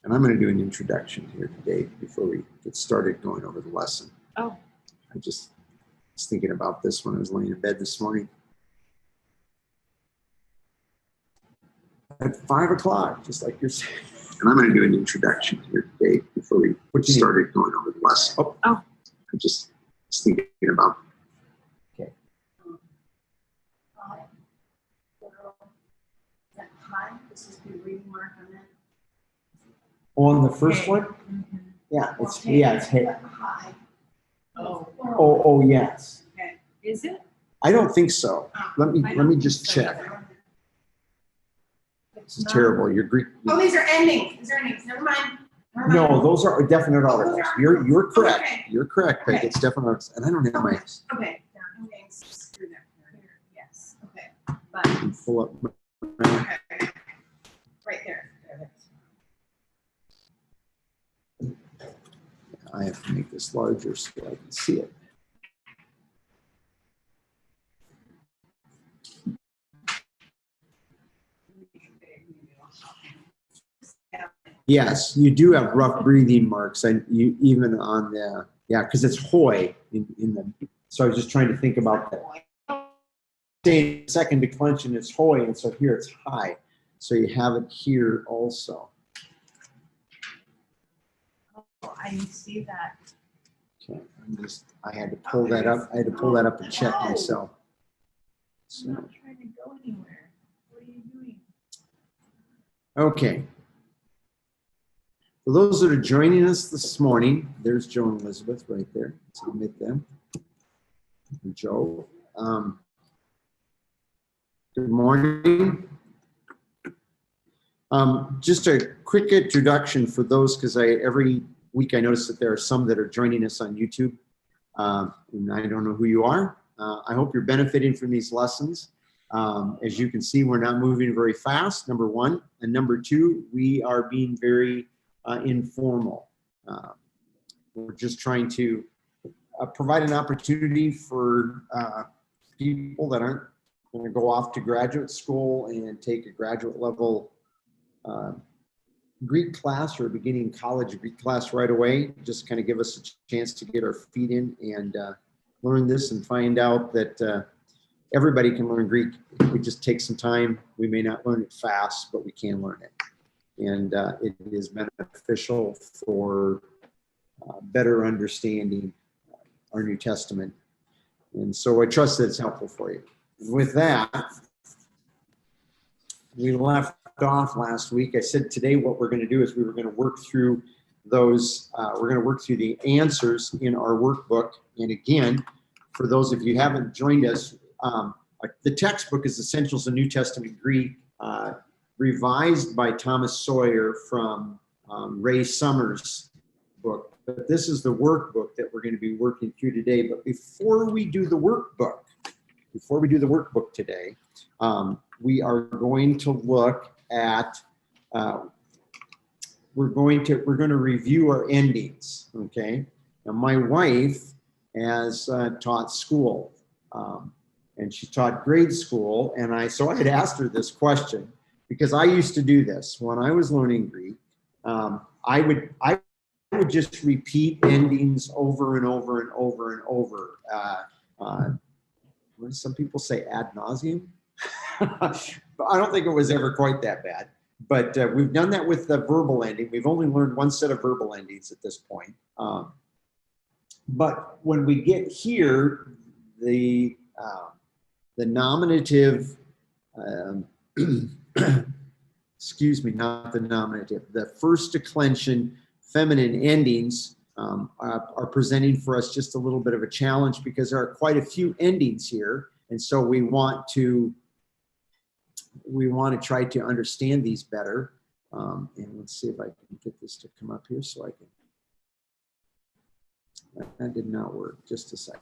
And I'm going to do an introduction here today before we get started going over the lesson. Oh. I just was thinking about this when I was laying in bed this morning. At 5 o'clock, just like you're saying. And I'm going to do an introduction here today before we get started going over the lesson. Oh. I'm just thinking about. Okay. This is the reading mark on that. On the first one? Mm-hmm. Yeah, it's hit. High. Oh, yes. Okay. Is it? I don't think so. Let me just check. This is terrible. Your Greek. Oh, these are endings. These are endings. Never mind. No, those are definite articles. You're correct. Okay. You're correct, Peg. It's definite articles. And I don't have my. Okay. Screw that. Yes. Okay. But pull up. Okay. Right there. I have to make this larger so I can see it. Yes, you do have rough breathing marks, and you even on the because it's hoy in the. So I was just trying to think about that. Saying second declension is hoy, and so here it's high. So you have it here also. Oh, I see that. Okay, I had to pull that up. I had to pull that up and check myself. So. I'm not trying to go anywhere. What are you doing? Okay. For those that are joining us this morning, there's Joe and Elizabeth right there. Let's admit them. And Joe. Good morning. Just a quick introduction for those, because every week I notice that there are some that are joining us on YouTube, and I don't know who you are. I hope you're benefiting from these lessons. As you can see, we're not moving very fast, number one. And number two, we are being very informal. We're just trying to provide an opportunity for people that aren't going to go off to graduate school and take a graduate level Greek class or beginning college Greek class right away. Just kind of give us a chance to get our feet in and learn this and find out that everybody can learn Greek. We just take some time. We may not learn it fast, but we can learn it. And it is beneficial for better understanding our New Testament. And so I trust that it's helpful for you. And with that, we left off last week. I said today what we're going to do is we were going to work through those, we're going to work through the answers in our workbook. And again, for those of you who haven't joined us, the textbook is Essentials of New Testament Greek, revised by Thomas Sawyer from Ray Summers' book. But this is the workbook that we're going to be working through today. But before we do the workbook today, we are going to look at, we're going to review our endings, okay? Now my wife has taught school, and she taught grade school, and so I had asked her this question, because I used to do this when I was learning Greek. I would just repeat endings over and over and over and over. What do some people say, ad nauseum? I don't think it was ever quite that bad. But we've done that with the verbal ending. We've only learned one set of verbal endings at this point. But when we get here, the nominative, excuse me, not the nominative, the first declension feminine endings are presenting for us just a little bit of a challenge, because there are quite a few endings here. And so we want to try to understand these better. And let's see if I can get this to come up here so I can. That did not work. Just a second.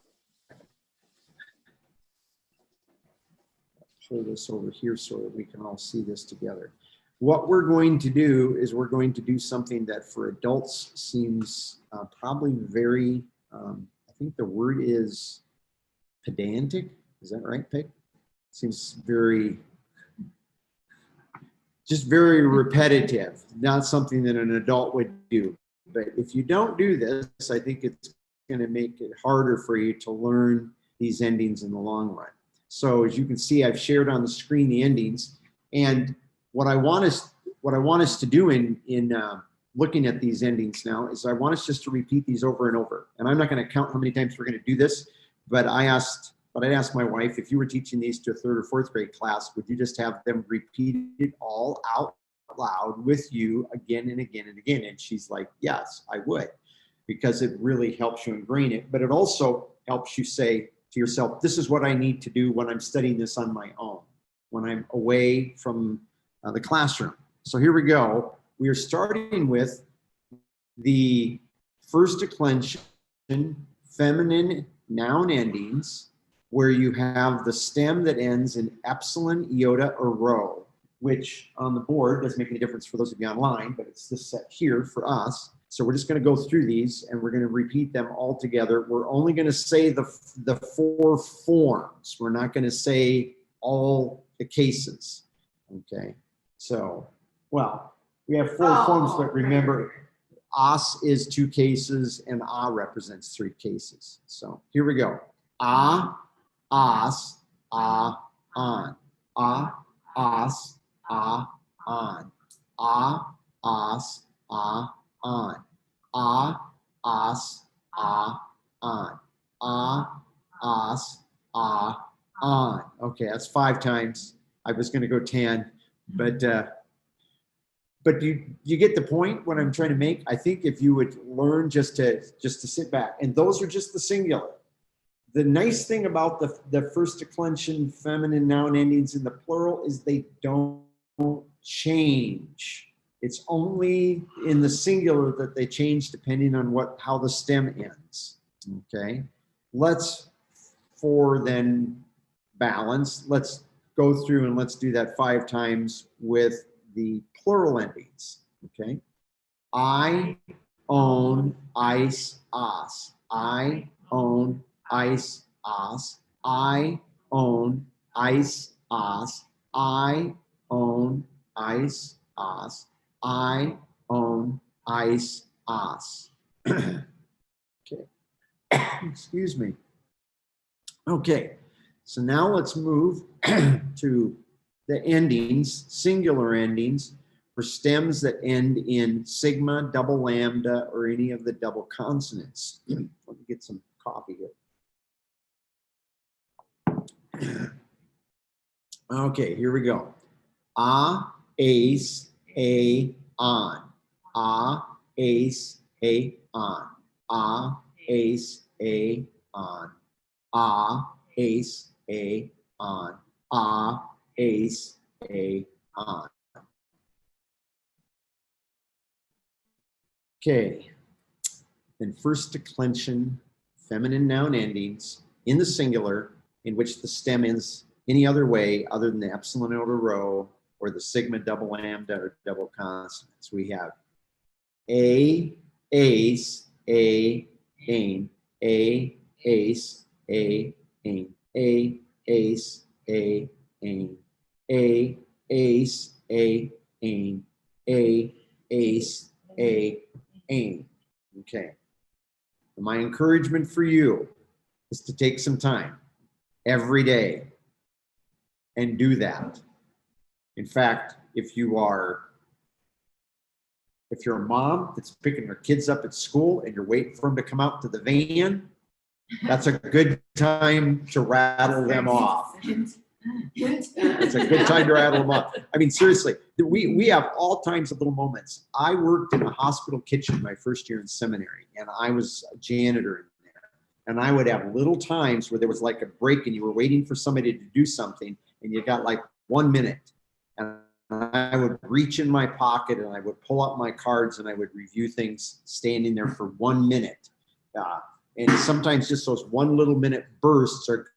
Pull this over here so that we can all see this together. What we're going to do is we're going to do something that for adults seems probably very, I think the word is pedantic. Is that right, Peg? Seems very just very repetitive, not something that an adult would do. But if you don't do this, I think it's going to make it harder for you to learn these endings in the long run. So as you can see, I've shared on the screen the endings, and what I want us to do in looking at these endings now is I want us just to repeat these over and over. And I'm not going to count how many times we're going to do this, but I asked my wife, if you were teaching these to a 3rd or 4th grade class, would you just have them repeat it all out loud with you again and again and again? And she's like, yes, I would, because it really helps you ingrain it. But it also helps you say to yourself, this is what I need to do when I'm studying this on my own, when I'm away from the classroom. So here we go. We are starting with the first declension feminine noun endings, where you have the stem that ends in epsilon, iota, or rho, which on the board doesn't make any difference for those of you online, but it's this set here for us. So we're just going to go through these and we're going to repeat them all together. We're only going to say the 4 forms. We're not going to say all the cases. Okay. So, well, we have 4 forms, but remember, as is 2 cases and a represents 3 cases. So here we go. A, as, on. A, as, on. A, as, on. A, as, on. A, as, on. Okay, that's 5 times. I was going to go 10, but you get the point what I'm trying to make. I think if you would learn just to sit back, and those are just the singular. The nice thing about the first declension feminine noun endings in the plural is they don't change. It's only in the singular that they change depending on how the stem ends. Okay, for then balance, let's go through and let's do that 5 times with the plural endings. Okay, I own ice, os. I own ice, os. I own ice, os. I own ice, os. I own ice, os. Okay. Excuse me. Okay, so now let's move to the endings, singular endings, for stems that end in sigma, double lambda, or any of the double consonants. Let me get some coffee here. Okay, here we go. A, ace, a, on. A, ace, a, on. A, ace, a, on. A, ace, a, on. A, ace, a, on. Okay, then first declension feminine noun endings in the singular in which the stem ends any other way other than the epsilon or rho or the sigma, double lambda, or double consonants. We have a, ace, a, ain, a, ace, a, ain, a, ace, a, ain, a, ace, a, ain, a, ace, a, ain. Okay. And my encouragement for you is to take some time every day and do that. In fact, if you're a mom that's picking her kids up at school and you're waiting for them to come out to the van, that's a good time to rattle them off. It's a good time to rattle them off. I mean, seriously, we have all kinds of little moments. I worked in a hospital kitchen my first year in seminary, and I was a janitor in there. And I would have little times where there was like a break and you were waiting for somebody to do something and you got like 1 minute. And I would reach in my pocket and I would pull out my cards and I would review things standing there for 1 minute. And sometimes just those 1 little minute bursts are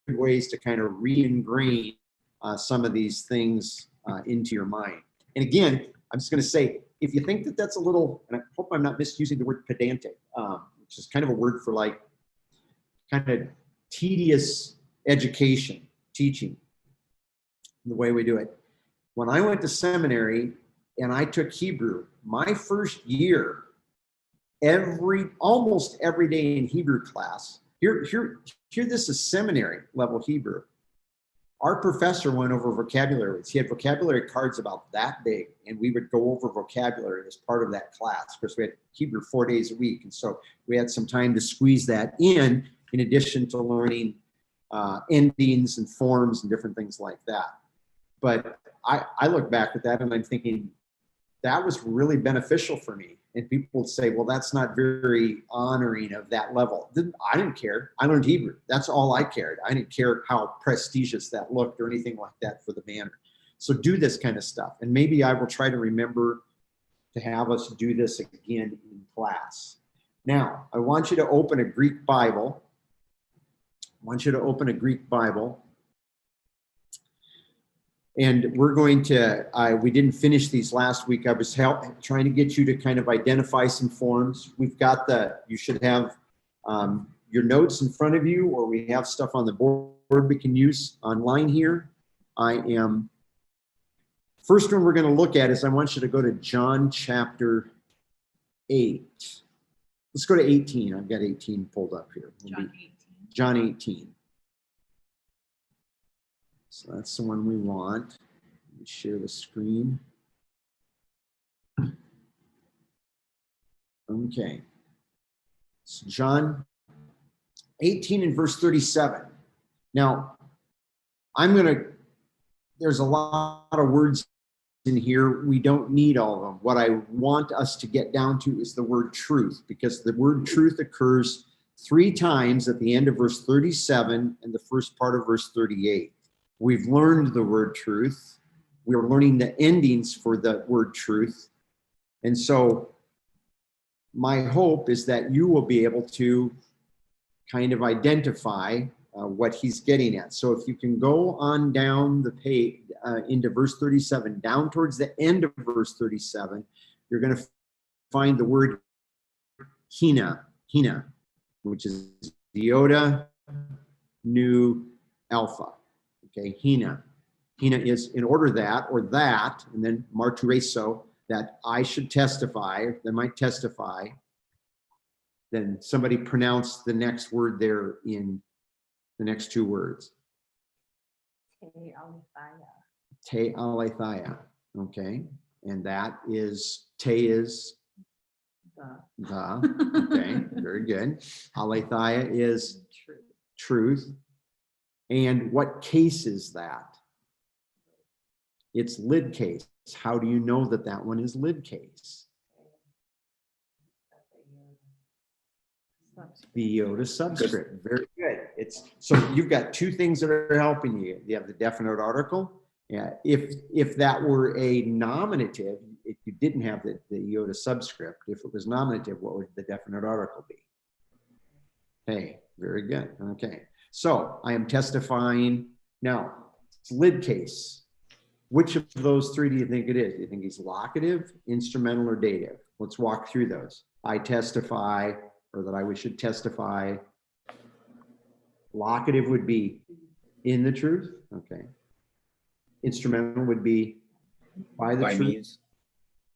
good ways to kind of re-ingrain some of these things into your mind. And again, I'm just going to say, if you think that that's a little, and I hope I'm not misusing the word pedantic, which is kind of a word for like kind of tedious education, teaching, the way we do it. when I went to seminary and I took Hebrew, my first year, almost every day in Hebrew class, here this is seminary level Hebrew. Our professor went over vocabulary words. He had vocabulary cards about that big, and we would go over vocabulary as part of that class. Of course, we had Hebrew 4 days a week, and so we had some time to squeeze that in addition to learning endings and forms and different things like that. But I look back at that and I'm thinking, that was really beneficial for me. And people would say, well, that's not very honoring of that level. I didn't care. I learned Hebrew. That's all I cared. I didn't care how prestigious that looked or anything like that for the banner. So do this kind of stuff. And maybe I will try to remember to have us do this again in class. Now, I want you to open a Greek Bible. And we're going to, we didn't finish these last week. I was trying to get you to kind of identify some forms. We've got you should have your notes in front of you, or we have stuff on the board we can use online here. First one we're going to look at is I want you to go to John chapter 8. Let's go to 18. I've got 18 pulled up here. John 18. So that's the one we want. Let me share the screen. Okay. So John 18 and verse 37. Now, there's a lot of words in here. We don't need all of them. What I want us to get down to is the word truth, because the word truth occurs 3 times at the end of verse 37 and the first part of verse 38. We've learned the word truth. We're learning the endings for the word truth. And so my hope is that you will be able to kind of identify what he's getting at. So if you can go on down the page into verse 37, down towards the end of verse 37, you're going to find the word hina, which is iota, nu, alpha. Okay, hina. Hina is in order that, or that, and then martureso, that I should testify, they might testify. Then somebody pronounce the next word there in the next 2 words. Te aletheia. Okay, and that is, te is the. Okay, very good. Aletheia is truth. And what case is that? It's lid case. How do you know that that one is lid case? The iota subscript. Very good. So you've got 2 things that are helping you. You have the definite article. Yeah. If that were a nominative, if you didn't have the iota subscript, if it was nominative, what would the definite article be? Hey, very good. Okay. So I am testifying. Now, it's lid case. Which of those 3 do you think it is? Do you think he's locative, instrumental, or dative? Let's walk through those. I testify, or that I should testify. Locative would be in the truth. Okay. Instrumental would be by the truth.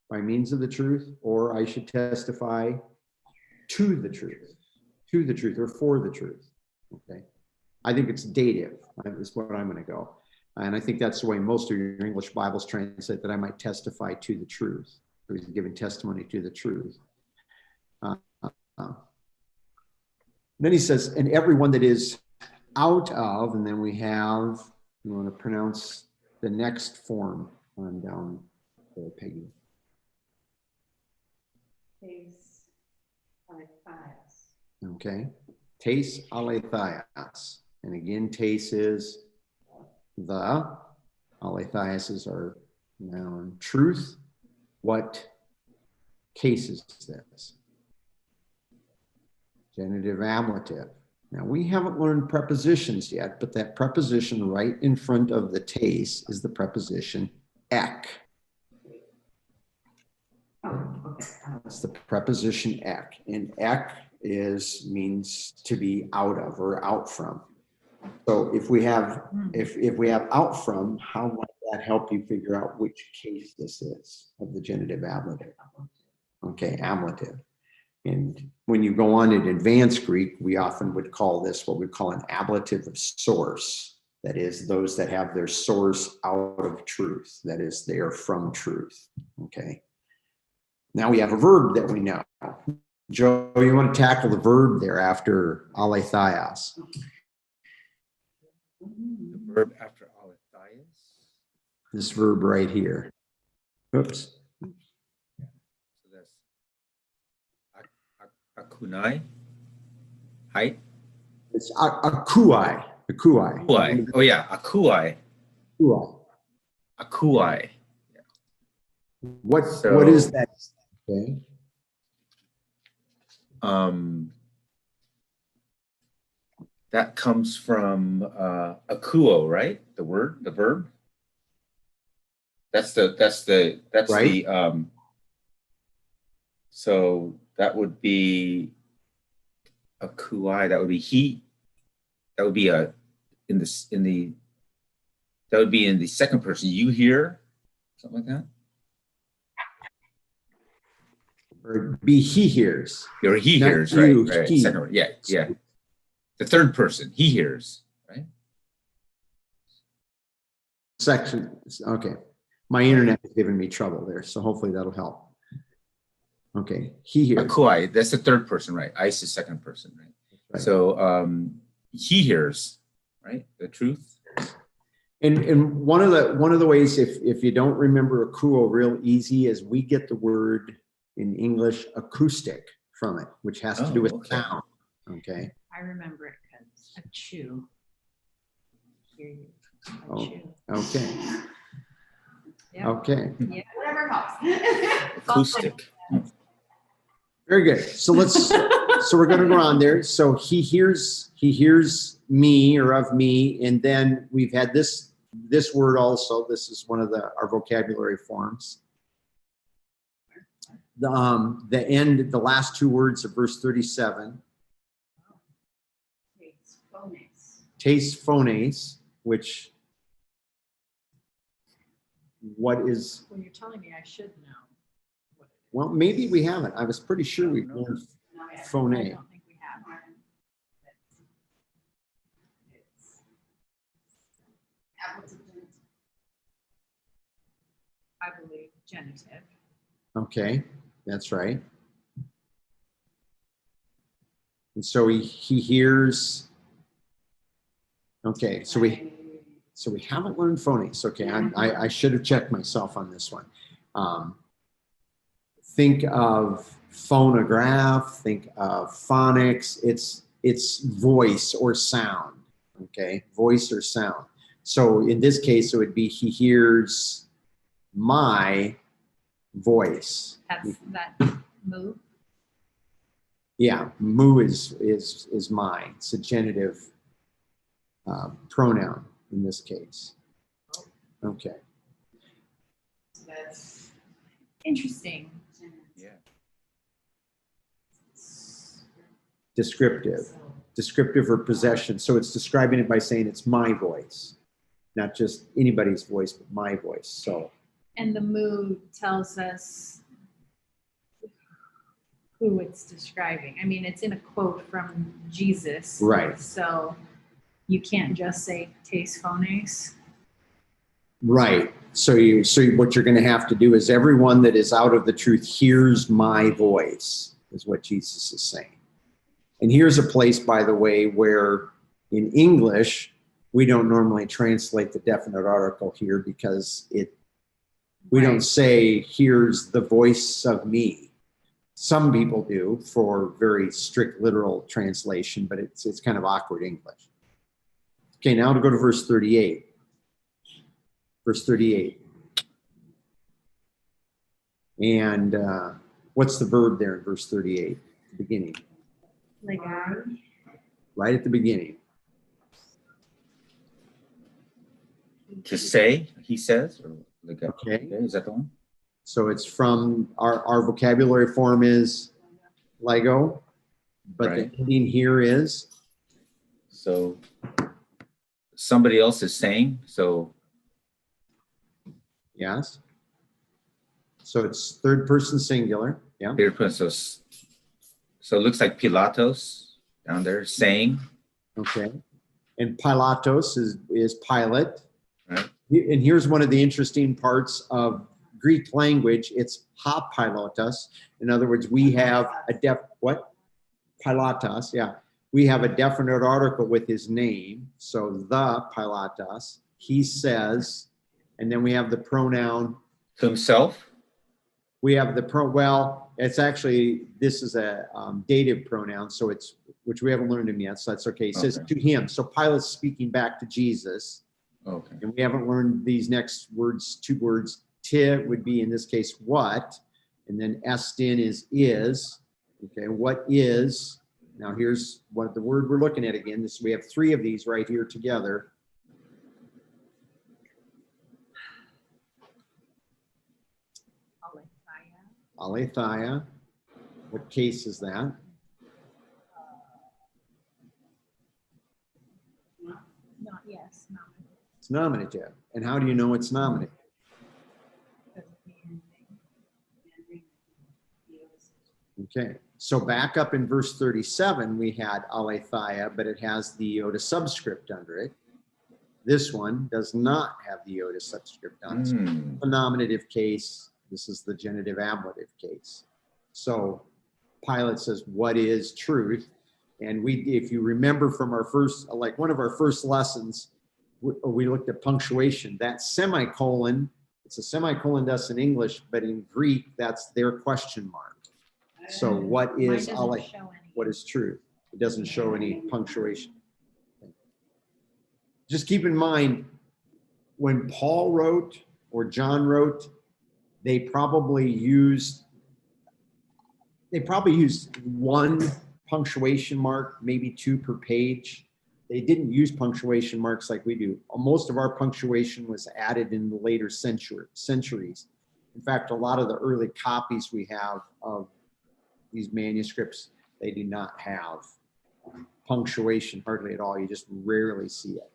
By means of the truth, or I should testify to the truth, or for the truth. Okay. I think it's dative. Is what I'm going to go. And I think that's the way most of your English Bibles translate, that I might testify to the truth, or he's giving testimony to the truth. Then he says, and everyone that is out of, and then we have, you want to pronounce the next form on down there, Peggy. Okay. Tes aletheis. And again, tes is the. Aletheis is our noun. Truth. What case is this? Genitive, ablative. Now, we haven't learned prepositions yet, but that preposition right in front of the tes is the preposition ek. It's the preposition ek. And ek means to be out of or out from. So if we have out from, how might that help you figure out which case this is of the genitive ablative? Okay, ablative. And when you go on in advanced Greek, we often would call this what we call an ablative of source. That is, those that have their source out of truth. That is, they are from truth. Okay. Now we have a verb that we know. Joe, you want to tackle the verb there after aletheia? The verb after aletheia. This verb right here. Oops. So that's akunai. Height. It's akuai. Akuai. Akuai. Oh yeah, akuai. Akuai. Akuai. What So- is that? Okay. That comes from akuo, right? The verb. That's Right. the so that would be akuai. That would be he. That would be that would be in the second person. You hear, something like that. Or be he hears. Or he Not hears, you, right? he. Second, yeah. The third person, he hears, right? Section. Okay. My internet is giving me trouble there, so hopefully that'll help. Okay. He hears. Akuai, that's the third person, right? Ice is second person, right? Right. So he hears, right? The truth. And one of the ways, if you don't remember akuo real easy, is we get the word in English acoustic from it, which has to do with okay. sound. Okay. I remember it because a chew. Hear you. A Oh. chew. Okay. Yeah. Okay. Yeah, whatever helps. Acoustic. Very good. So we're going to go on there. So he hears me or of me, and then we've had this word also. This is one of our vocabulary forms. The last two words of verse 37. Tes phones, which what is? Well, you're telling me I should know what it is. Well, maybe we haven't. I was pretty sure we learned phone. I don't think we have. I believe genitive. Okay, that's right. And so he hears. Okay, so we haven't learned phonemes. Okay, I should have checked myself on this one. Think of phonograph. Think of phonics. It's voice or sound. Okay, voice or sound. So in this case, it would be he hears my voice. That's that move. Yeah, mu is mine. It's a genitive pronoun in this case. Okay. That's interesting. Yeah. Descriptive or possession. So it's describing it by saying it's my voice, not just anybody's voice, but my voice. So. And the mood tells us who it's describing. I mean, it's in a quote from Jesus. Right. So you can't just say tes phones. Right. So what you're going to have to do is everyone that is out of the truth hears my voice, is what Jesus is saying. And here's a place, by the way, where in English, we don't normally translate the definite article here because we don't say, here's the voice of me. Some people do for very strict literal translation, but it's kind of awkward English. Okay, now to go to verse 38. Verse 38. And what's the verb there in verse 38? The beginning. Legai. Right at the beginning. To say, he says, or like Okay. Is that the one? So it's from our vocabulary form is Lego, but Right. the ending here is So somebody else is saying, so Yes. So it's third person singular. Yeah. Third person. So it looks like Pilatos down there saying. Okay. And Pilatos is Pilate. Right. And here's one of the interesting parts of Greek language. It's ha Pilotos. In other words, we have a what? Pilatos, yeah. We have a definite article with his name. So the Pilatos, he says, and then we have the pronoun. To himself. We have the well, it's actually, this is a dative pronoun, so it's, which we haven't learned him yet, so that's okay. It says to him. So Pilate's speaking back to Jesus. Okay. And we haven't learned these next words, two words. Ti would be, in this case, what, and then estin is. Okay, what is, now here's what the word we're looking at again. This, we have three of these right here together. Aletheia. What case is that? Not yes, nominative. It's nominative. And how do you know it's nominative? Okay, so back up in verse 37, we had aletheia, but it has the iota subscript under it. This one does not have the iota subscript on it. So the nominative case, this is the genitive ablative case. So Pilate says, what is truth? And we, if you remember from our first, like one of our first lessons, we looked at punctuation. That semicolon, it's a semicolon to us in English, but in Greek, that's their question mark. So what is what is truth? It doesn't show any punctuation. Just keep in mind, when Paul wrote or John wrote, they probably used one punctuation mark, maybe two per page. They didn't use punctuation marks like we do. Most of our punctuation was added in the later centuries. In fact, a lot of the early copies we have of these manuscripts, they do not have punctuation hardly at all. You just rarely see it.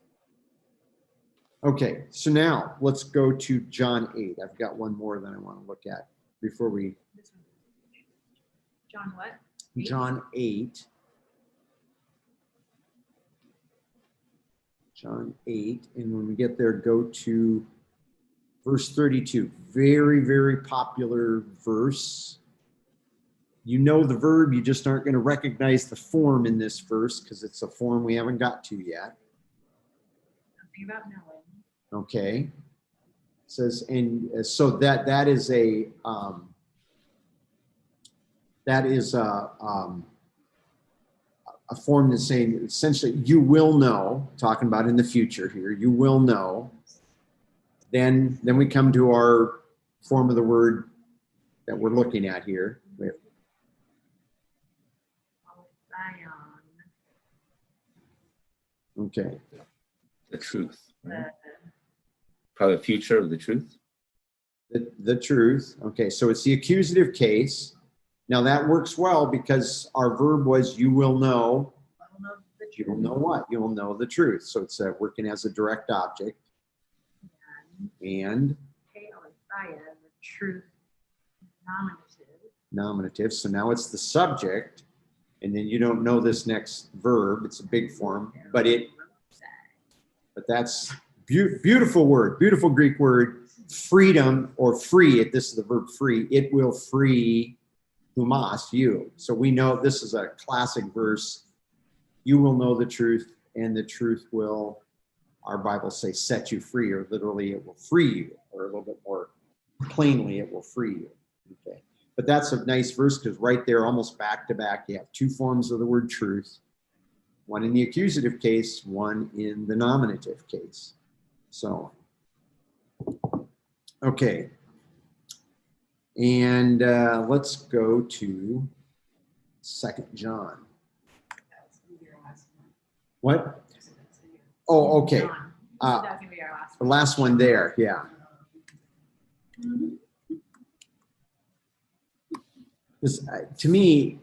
Okay, so now let's go to John 8. I've got one more that I want to look at before we. John what? John 8. John 8. And when we get there, go to verse 32. Very, very popular verse. You know the verb, you just aren't going to recognize the form in this verse because it's a form we haven't got to yet. Something about knowing. Okay. It says, and so that is a form that's saying essentially you will know, talking about in the future here, you will know. Then we come to our form of the word that we're looking at here. We have okay. The truth. Right? Probably the future of the truth. The truth. Okay, so it's the accusative case. Now that works well because our verb was you will know. You will know what? You will know the truth. So it's working as a direct object. And the truth nominative. So now it's the subject. And then you don't know this next verb. It's a big form, but that's beautiful word, beautiful Greek word, freedom or free. This is the verb free. It will free humas, you. So we know this is a classic verse. You will know the truth, and the truth will, our Bible say, set you free, or literally it will free you, or a little bit more plainly, it will free you. Okay. But that's a nice verse because right there, almost back to back, you have two forms of the word truth. One in the accusative case, one in the nominative case. So, okay. And let's go to 2 John. What? Oh, okay. The last one there, yeah. Because to me,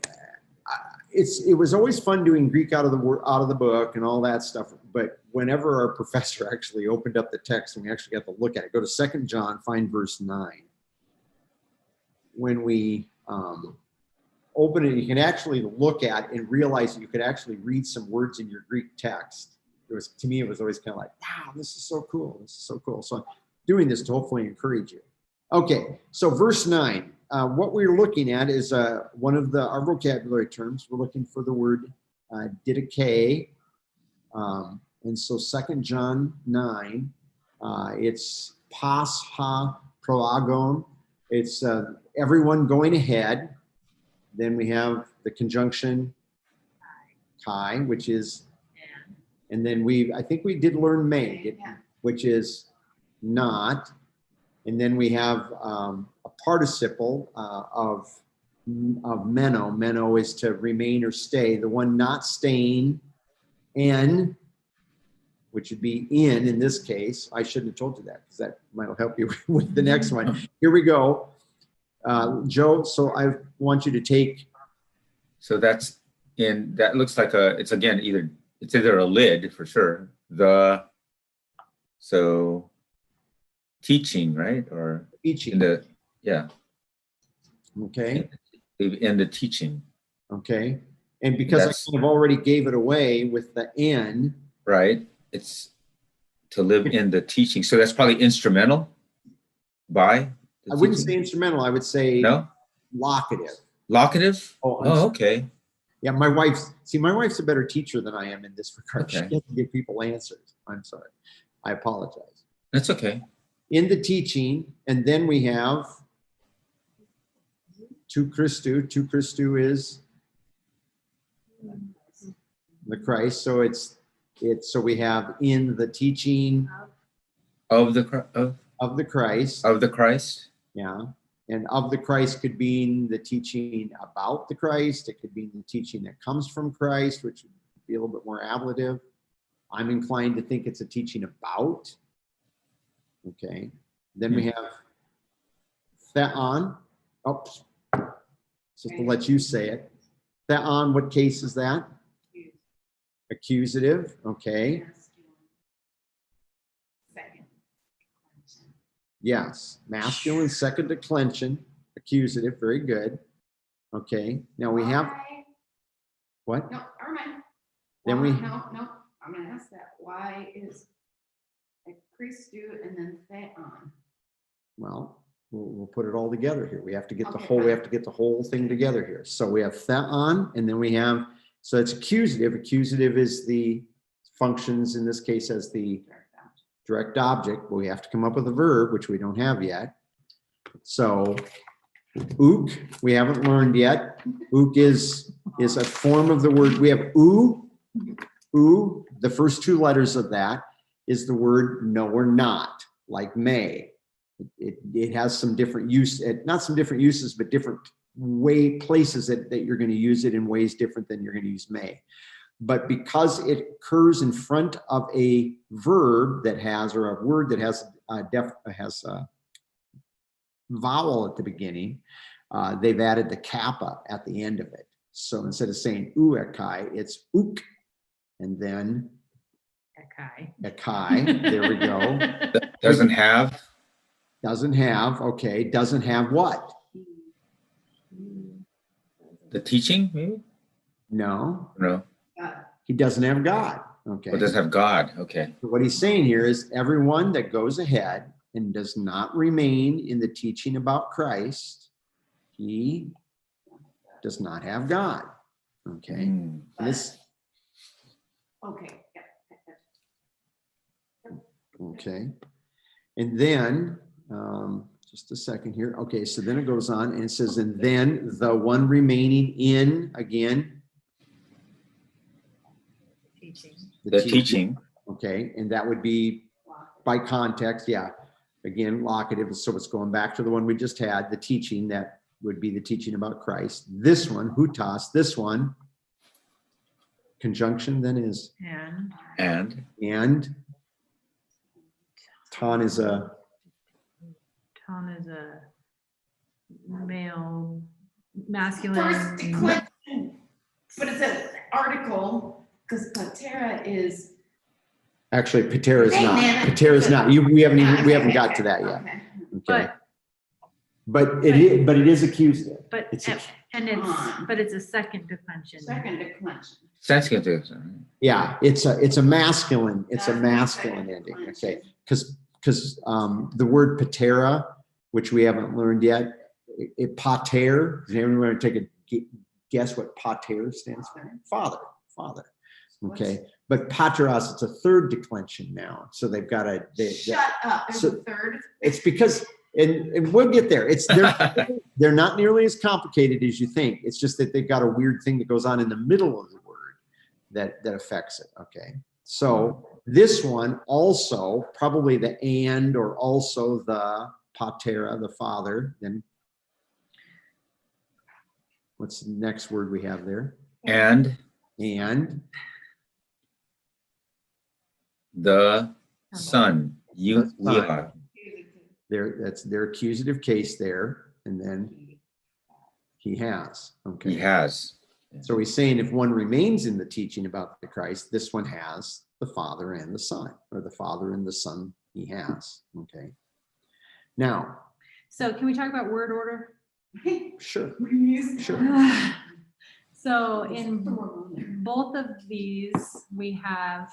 it was always fun doing Greek out of the book and all that stuff. But whenever our professor actually opened up the text and we actually got to look at it, go to 2 John, find verse 9. When we open it, you can actually look at and realize that you could actually read some words in your Greek text. To me, it was always kind of like, wow, this is so cool. This is so cool. So I'm doing this to hopefully encourage you. Okay, so verse 9. What we're looking at is one of our vocabulary terms. We're looking for the word didache. And so 2 John 9, it's pas ha proagon. It's everyone going ahead. Then we have the conjunction kai, which is, and then I think we did learn may, which is not. And then we have a participle of meno. Meno is to remain or stay. The one not staying, en, which would be in this case. I shouldn't have told you that because that might help you with the next one. Here we go. Joe, so I want you to take. So that looks like it's either a lid for sure. So teaching, right? Or Teaching. Okay. In the teaching. Okay. And because I kind of already gave it away with the N. Right. It's to live in the teaching. So that's probably instrumental by. I wouldn't say instrumental. I would say no. Locative. Locative? Oh, okay. Yeah, my wife's a better teacher than I am in this regard. Okay. She has to give people answers. I'm sorry. I apologize. That's okay. In the teaching, and then we have to Christu. To Christu is the Christ. So so we have in the teaching of the Christ. Of the Christ. Yeah. And of the Christ could mean the teaching about the Christ. It could be the teaching that comes from Christ, which would be a little bit more ablative. I'm inclined to think it's a teaching about. Okay. Then we have theon. Oops. Just to let you say it. Theon, what case is that? Accusative. Okay. Yes. Masculine, second declension. Accusative. Very good. Okay. Now we have. What? No, never mind. Then No. I'm going to ask that. Why is Christu and then theon? Well, we'll put it all together here. We have to get the Okay, whole. fine. We have to get the whole thing together here. So we have theon, and then we have. So it's accusative. Accusative is the functions in this case as the direct object, but we have to come up with a verb, which we don't have yet. So ook, we haven't learned yet. Ook is a form of the word. We have oo. The first two letters of that is the word no or not, like may. It has some different use, not some different uses, but different places that you're going to use it in ways different than you're going to use may. But because it occurs in front of a verb that has, or a word that has a vowel at the beginning, they've added the kappa at the end of it. So instead of saying uekai, it's ook, and then ekai. There we go. Doesn't have. Doesn't have. Okay. Doesn't have what? The teaching, maybe? No. He doesn't have God. Okay. It doesn't have God. Okay. So what he's saying here is everyone that goes ahead and does not remain in the teaching about Christ, he does not have God. Okay. This. Okay. Okay. And then, just a second here. Okay. So then it goes on and it says, and then the one remaining in, again, The teaching. Okay. And that would be by context. Yeah. Again, locative. So it's going back to the one we just had, the teaching that would be the teaching about Christ. This one, hutas, this one, conjunction then is and ton is a male, masculine. First declension. But Because patera is. Actually, patera is Dang, not. man. Patera is not. We haven't even, we Okay, haven't got okay, to that yet. okay. Okay. But it is accusative. But, It's a- it's a second declension. Second declension. Sensitive. Yeah, it's a masculine, it's a That's my masculine second ending, declension. okay? Because the word patera, which we haven't learned yet, pater, does anyone want to take a guess what pater stands for? Father, okay? But pateros, it's a third declension now, so they've got a. Shut up, there's so- a third. It's because, and we'll get there. They're not nearly as complicated as you think. It's just that they've got a weird thing that goes on in the middle of the word that affects it. Okay. So this one also, probably the and or also the patera, the father. Then what's the next word we have there? And the son. We are. That's their accusative case there. And then he has. Okay. He has. So he's saying if one remains in the teaching about the Christ, this one has the Father and the Son, or the Father and the Son he has. Okay. Now, So can we talk about word order? sure. Sure. So in both of these, we have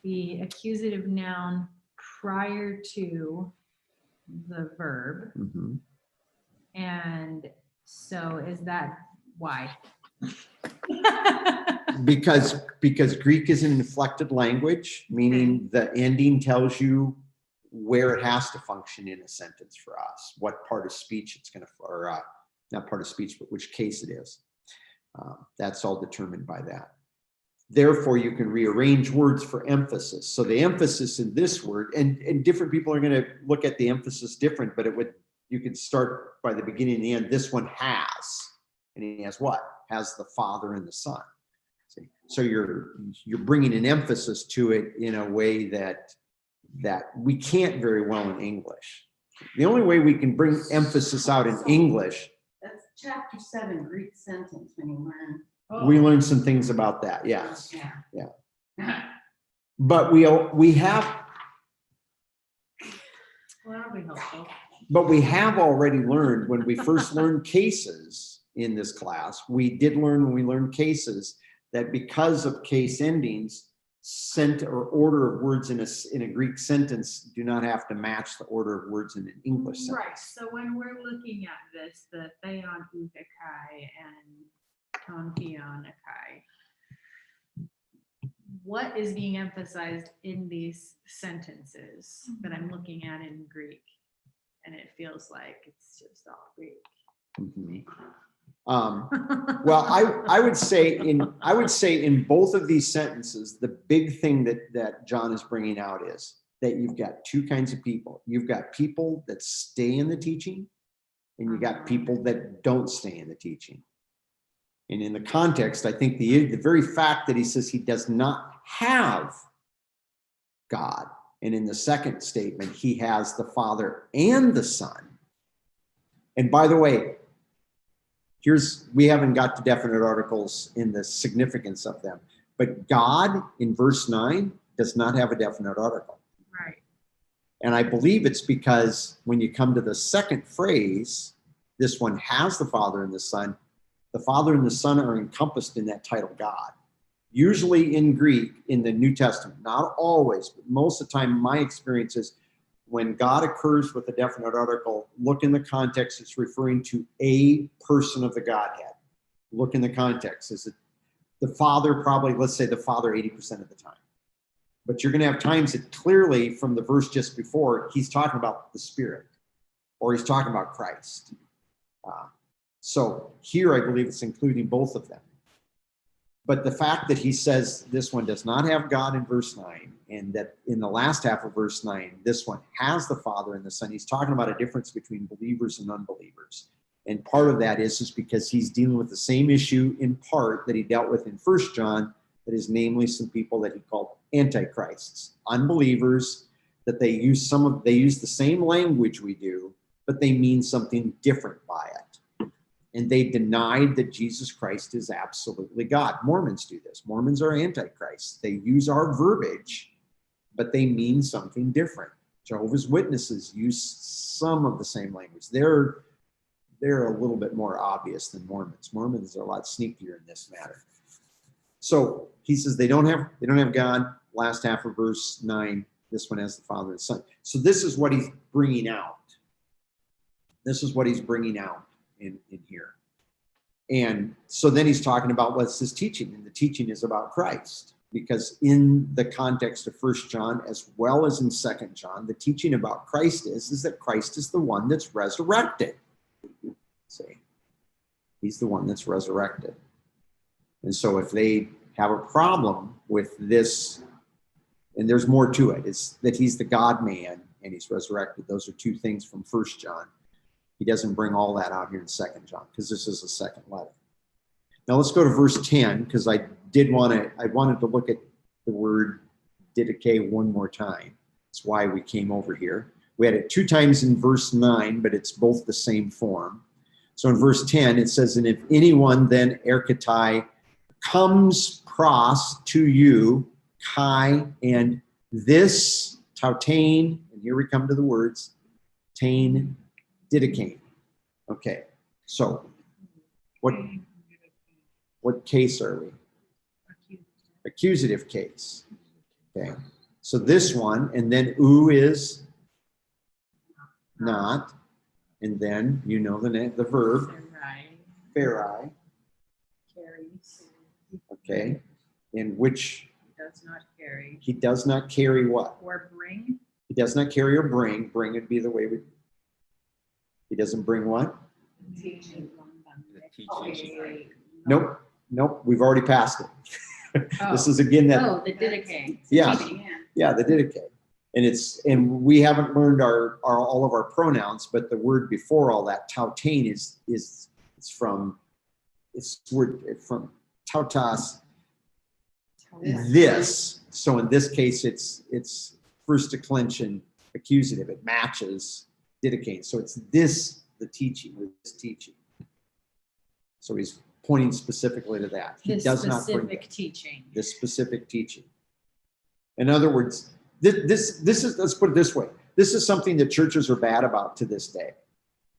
the accusative noun prior to the verb. Mhm. And so is that why? Because Greek is an inflected language, meaning the ending tells you where it has to function in a sentence for us, what part of speech it's going to, or not part of speech, but which case it is. That's all determined by that. Therefore, you can rearrange words for emphasis. So the emphasis in this word, and different people are going to look at the emphasis different, but you could start by the beginning and the end. This one has, and he has what? Has the Father and the Son. See? So you're bringing an emphasis to it in a way that we can't very well in English. The only way we can bring emphasis out in English, That's chapter 7, Greek sentence, when you learn. we learn some things about that. Yes. Yeah. But we have, Well, that'll be helpful. but we have already learned when we first learned cases in this class, we did learn when we learned cases that because of case endings, or order of words in a Greek sentence do not have to match the order of words in an English sentence. Right, so when we're looking at this, the theon ukakai and ton theon akai, what is being emphasized in these sentences that I'm looking at in Greek? And it feels like it's just all Greek. Mhm. Well, I would say in both of these sentences, the big thing that John is bringing out is that you've got two kinds of people. You've got people that stay in the teaching, and you got people that don't stay in the teaching. And in the context, I think the very fact that he says he does not have God, and in the second statement, he has the Father and the Son. And by the way, we haven't got to definite articles in the significance of them, but God in verse 9 does not have a definite article. Right. And I believe it's because when you come to the second phrase, this one has the Father and the Son. The Father and the Son are encompassed in that title God. Usually in Greek, in the New Testament, not always, but most of the time, my experience is when God occurs with a definite article, look in the context, it's referring to a person of the Godhead. Look in the context. Is it the Father? Probably, let's say the Father 80% of the time. But you're going to have times that clearly from the verse just before, he's talking about the Spirit, or he's talking about Christ. So here I believe it's including both of them. But the fact that he says this one does not have God in verse 9, and that in the last half of verse 9, this one has the Father and the Son, he's talking about a difference between believers and unbelievers. And part of that is because he's dealing with the same issue in part that he dealt with in First John, that is namely some people that he called antichrists, unbelievers, that they use the same language we do, but they mean something different by it. and they denied that Jesus Christ is absolutely God. Mormons do this. Mormons are antichrist. They use our verbiage, but they mean something different. Jehovah's Witnesses use some of the same language. They're a little bit more obvious than Mormons. Mormons are a lot sneakier in this matter. So he says they don't have God. Last half of verse 9, this one has the Father and the Son. So this is what he's bringing out. This is what he's bringing out in here. And so then he's talking about what's his teaching, and the teaching is about Christ. Because in the context of First John, as well as in Second John, the teaching about Christ is that Christ is the one that's resurrected. See, he's the one that's resurrected. And so if they have a problem with this, and there's more to it, it's that he's the God-man and he's resurrected. Those are two things from First John. He doesn't bring all that out here in Second John because this is a second letter. Now let's go to verse 10 because I wanted to look at the word didache one more time. That's why we came over here. We had it 2 times in verse 9, but it's both the same form. So in verse 10, it says, and if anyone then erkatai comes pros to you, kai, and this tautain, and here we come to the words, tain, didache. Okay, so what case are we? Accusative case. Okay, so this one, and then is not, and then you know the verb, ferai. Carries. Okay, in which Does not carry. he does not carry what? Or bring. He does not carry or bring. Bring would be the way he doesn't bring what? Teaching. The teaching. Nope. We've already passed it. This Oh. is again that. Oh, the didache. Yeah. Teaching. Yeah, the didache. And we haven't learned all of our pronouns, but the word before all that, tautain, it's from tautas, this. So in this case, it's first declension accusative. It matches didache. So it's this, the teaching, or this teaching. So he's pointing specifically to that. He This does not bring specific it. teaching. This specific teaching. In other words, this is, let's put it this way. This is something that churches are bad about to this day,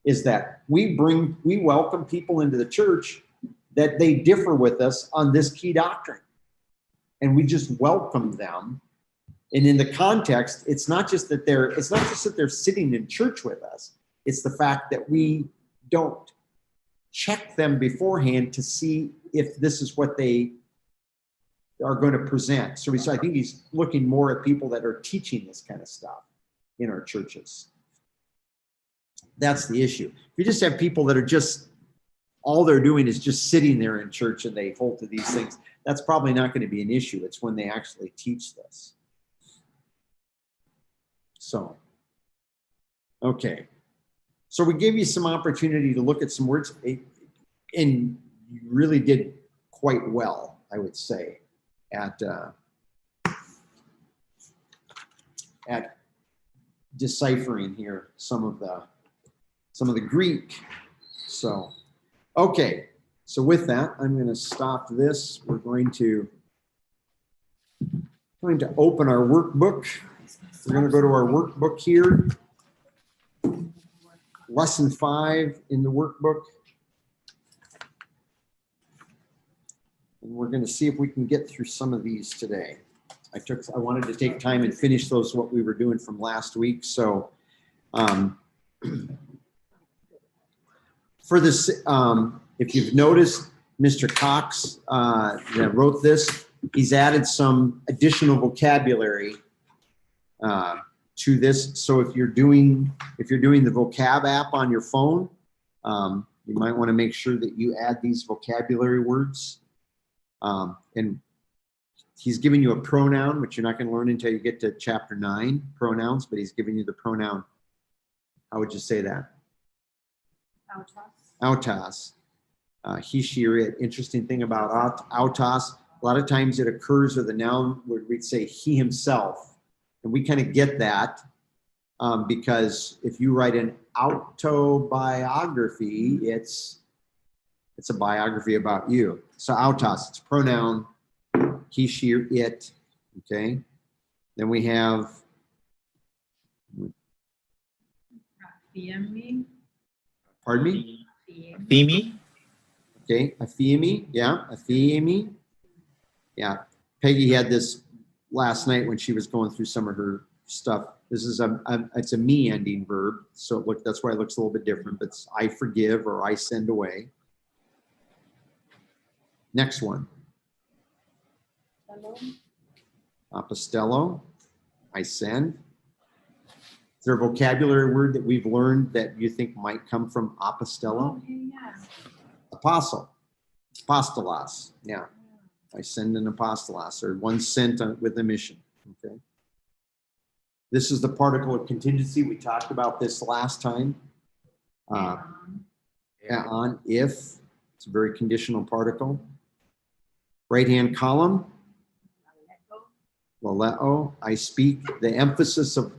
is that we welcome people into the church that they differ with us on this key doctrine. And we just welcome them. And in the context, it's not just that they're sitting in church with us. It's the fact that we don't check them beforehand to see if this is what they are going to present. So I think he's looking more at people that are teaching this kind of stuff in our churches. That's the issue. If you just have people that are just, all they're doing is just sitting there in church and they hold to these things, that's probably not going to be an issue. It's when they actually teach this. So, okay. So we gave you some opportunity to look at some words, and you really did quite well, I would say, at deciphering here some of the Greek. So, okay. So with that, I'm going to stop this. We're going to open our workbook. We're going to go to our workbook here. Lesson 5 in the workbook. And we're going to see if we can get through some of these today. I wanted to take time and finish what we were doing from last week. So for this, if you've noticed, Mr. Cox that wrote this, he's added some additional vocabulary to this. So if you're doing the vocab app on your phone, you might want to make sure that you add these vocabulary words. And he's giving you a pronoun, which you're not going to learn until you get to chapter 9, pronouns, but he's giving you the pronoun. How would you say that? Autos. He, she, or it. Interesting thing about autos, a lot of times it occurs with a noun where we'd say he himself. And we kind of get that because if you write an autobiography, it's It's a biography about you. So autos, it's pronoun, he, she, or it. Okay. Then we have Femi. pardon me. Theme. Okay, Athemi, yeah, Athemi. Yeah, Peggy had this last night when she was going through some of her stuff. This is it's a me ending verb, so that's why it looks a little bit different. But it's I forgive or I send away. Next one, apostello, I send. Is there a vocabulary word that we've learned that you think might come from apostello? Okay, yes. Apostle, apostolos, yeah. I send an apostolos, or one sent with a mission, okay? This is the particle of contingency. We talked about this last time. On, if, it's a very conditional particle. Right-hand column, laleo, I speak. The emphasis of,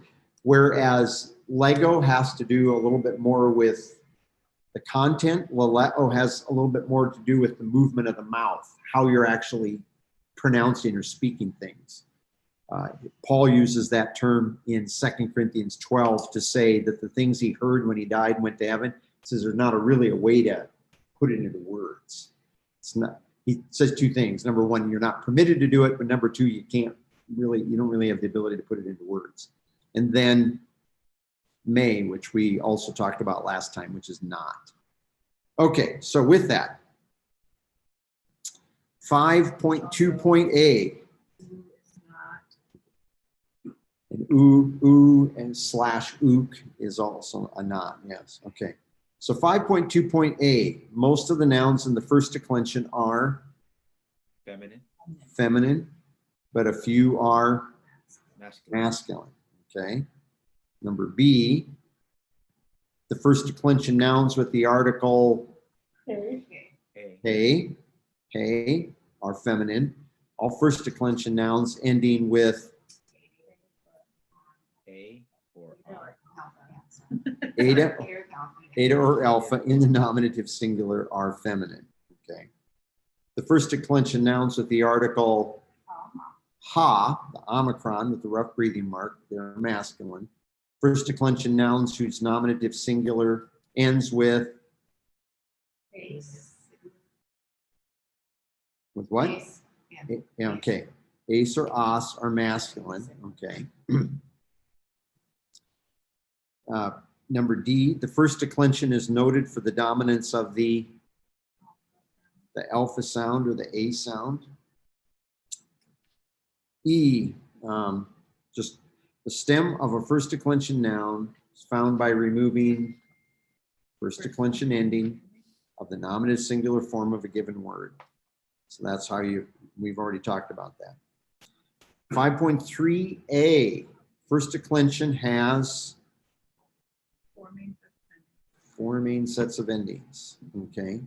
whereas Lego has to do a little bit more with the content, laleo has a little bit more to do with the movement of the mouth, how you're actually pronouncing or speaking things. Paul uses that term in 2 Corinthians 12 to say that the things he heard when he died and went to heaven, says there's not really a way to put it into words. It's not. He says two things. Number one, you're not permitted to do it, but number two, you don't really have the ability to put it into words. And then may, which we also talked about last time, which is not. Okay, so with that, 5.2.a. And oo and slash ook is also a not, yes, okay. So 5.2.a, most of the nouns in the first declension are feminine, but a few are masculine, okay. Number B, the first declension nouns with the article hey are feminine. All first declension nouns ending with eta or alpha in the nominative singular are feminine, okay. The first declension nouns with the article ha, the omicron with the rough breathing mark, they're masculine. First declension nouns whose nominative singular ends with what? Yeah, okay. Ace or os are masculine, okay. Number D, the first declension is noted for the dominance of the alpha sound or the A sound. E, just the stem of a first declension noun is found by removing first declension ending of the nominative singular form of a given word. So that's how we've already talked about that. 5.3a, first declension has four main sets of endings, okay?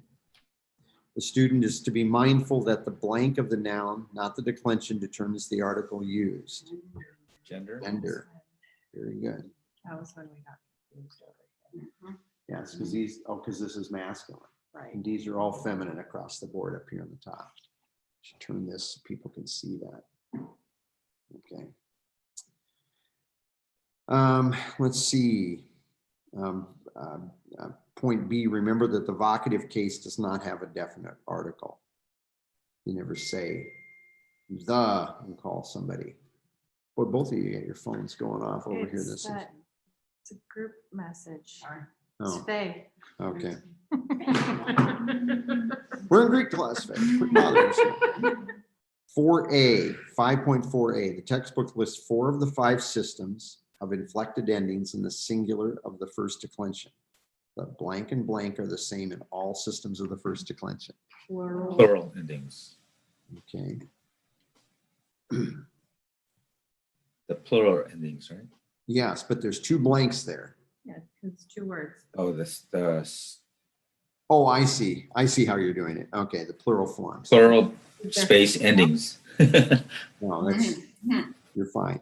The student is to be mindful that the blank of the noun, not the declension, determines the article used. Gender. Very good. That was when we got confused over here. Yes, because this is masculine. Right. And these are all feminine across the board up here on the top. Should turn this so people can see that. Okay. Let's see. Point B, remember that the vocative case does not have a definite article. You never say the and call somebody. Boy, both of you get your phones going off over here. It's a group message. Oh, They. okay. We're in Greek class, Faye. Quit bothering us. 4A, 5.4a, the textbook lists 4 of the 5 systems of inflected endings in the singular of the first declension. The blank and blank are the same in all systems of the first declension. Plural endings. Okay. The plural endings, right? Yes, but there's 2 blanks there. Yeah, it's 2 words. Oh, the Oh, I see. I see how you're doing it. Okay, the plural forms. plural space endings. No, that's, you're fine.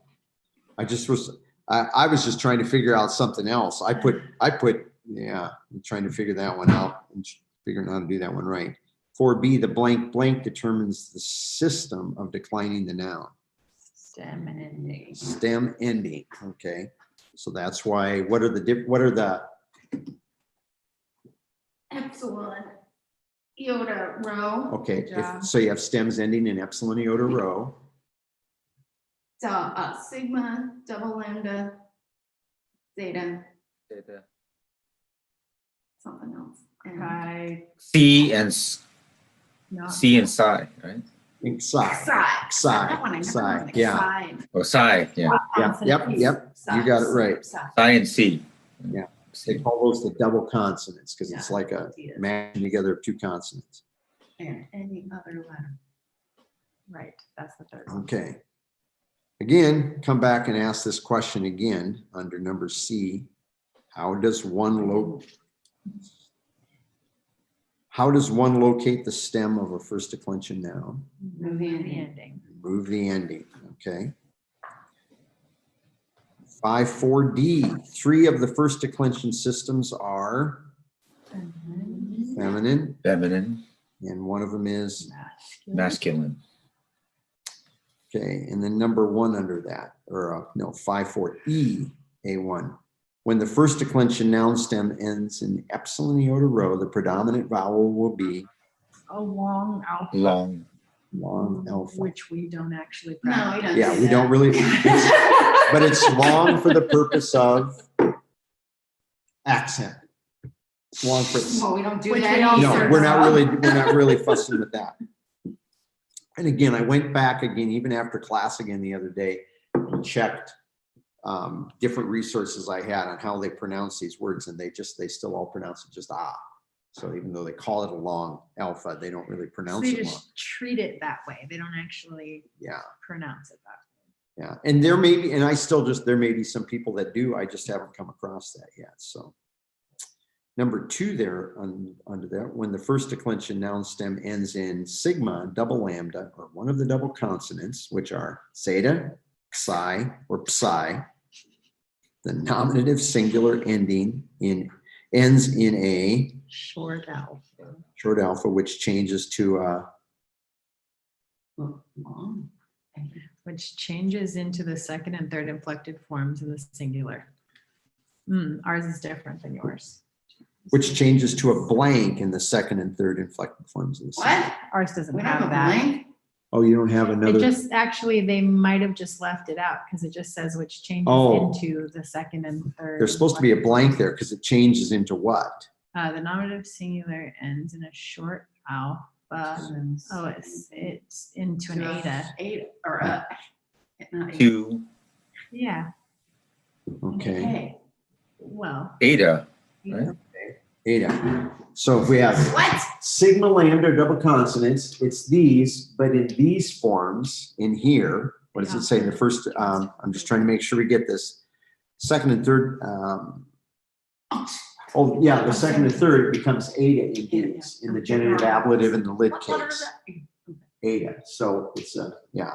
I was just trying to figure out something else. I put, yeah, I'm trying to figure that one out. And figuring out how to do that one right. 4B, the blank blank determines the system of declining the noun. Stem and ending. Stem ending, okay. So that's why, what are the Epsilon, iota, rho, okay, Good job. so you have stems ending in epsilon, iota, rho. sigma, double lambda, zeta, something else. And Chi, C and no. C and psi, right? I think psi, psi. psi, That one I never psi, learned. yeah. Psi. Oh, psi, yeah. Yep, yep, yep, you got it right. Psi. Psi and C. Yeah. C. They call those the double consonants because it's Yeah, like a it is. mashing together of two consonants. And any other letter. Right, that's the third one. Okay. Again, come back and ask this question again under number C. How does one locate the stem of a first declension noun? Move the The ending. ending. Move the ending, okay. 5.4D, 3 of the first declension systems are feminine, Feminine, and one of them is, masculine. okay, and then number 1 under that, or no, 5.4E, A1. When the first declension noun stem ends in epsilon iota rho, the predominant vowel will be A long alpha. long alpha. Which we don't actually No, practice. we don't. Yeah, we don't really, but it's long for the purpose of accent. It's long for, Well, we don't do Which that we also either. no, we're not really fussing with that. And again, I went back again, even after class again the other day, and checked different resources I had on how they pronounce these words, and they still all pronounce it just ah. So even though they call it a long alpha, they don't really So pronounce they it long. just treat it that way. They don't actually Yeah. pronounce it that Yeah, and there may be, and there may be some people that do, I just haven't come across that yet, so. Number 2 there, under that, when the first declension noun stem ends in sigma, double lambda, or one of the double consonants, which are zeta, psi, or psi, the nominative singular ends in a way. Short alpha. short alpha, which changes to Long. Which changes into the second and third inflected forms in the singular. Ours is different than yours. a blank in the second and third inflected forms of the singular. What? Ours doesn't We don't have have a that. blank? Oh, you don't have It another, just, actually, they might have just left it out because it just says which changes Oh. into the second and third. there's supposed to be a inflected blank forms. there because it changes into what? The nominative singular ends in a short alpha. Oh, it's into an eta. Eight or not eight. Q, Yeah, Okay. Okay. well. eta, right? Eta. So if we have What? sigma, lambda, double consonants, it's these, but in these forms in here, what does it say in the first, I'm just trying to make sure we get this. Second and third, oh yeah, the second and third becomes eta in these, in the genitive ablative and the lid What letter is case. that? Eta, so it's a, yeah.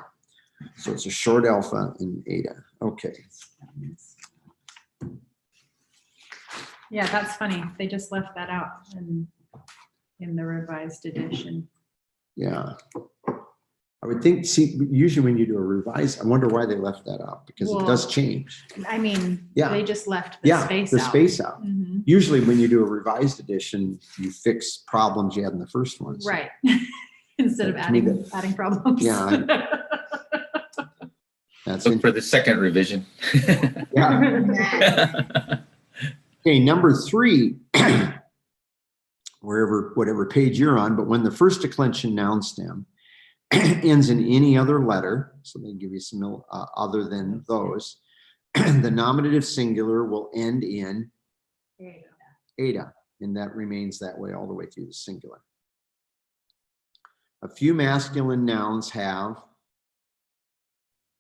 So it's a short alpha in eta, okay. Yeah, that's funny. They just left that out in the revised edition. Yeah. I would think, see, usually when you do a revise, I wonder why they left that out, because it does Well, change. I mean, Yeah. they just left the Yeah, space the out. space out. Mhm. Usually when you do a revised edition, you fix problems you had in the first one. so- Right. Instead of To me, adding problems. Yeah, That's Look it. for the second revision. Yeah. Okay, number 3, whatever page you're on, but when the first declension noun stem ends in any other letter, so they give you some other than those, the nominative singular will end in eta, and that remains that way all the way through the singular. A few masculine nouns have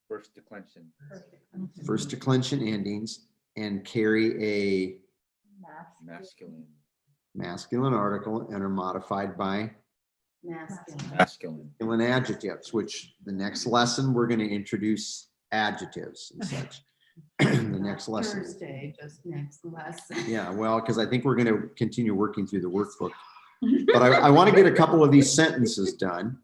First declension. first declension endings and carry a Masculine. masculine article and are modified by Masculine. Masculine. masculine adjectives, which the next lesson, we're going to introduce adjectives and such. The next lesson. Thursday, just next lesson. Yeah, well, because I think we're going to continue working through the workbook But I want to get a couple of these sentences done.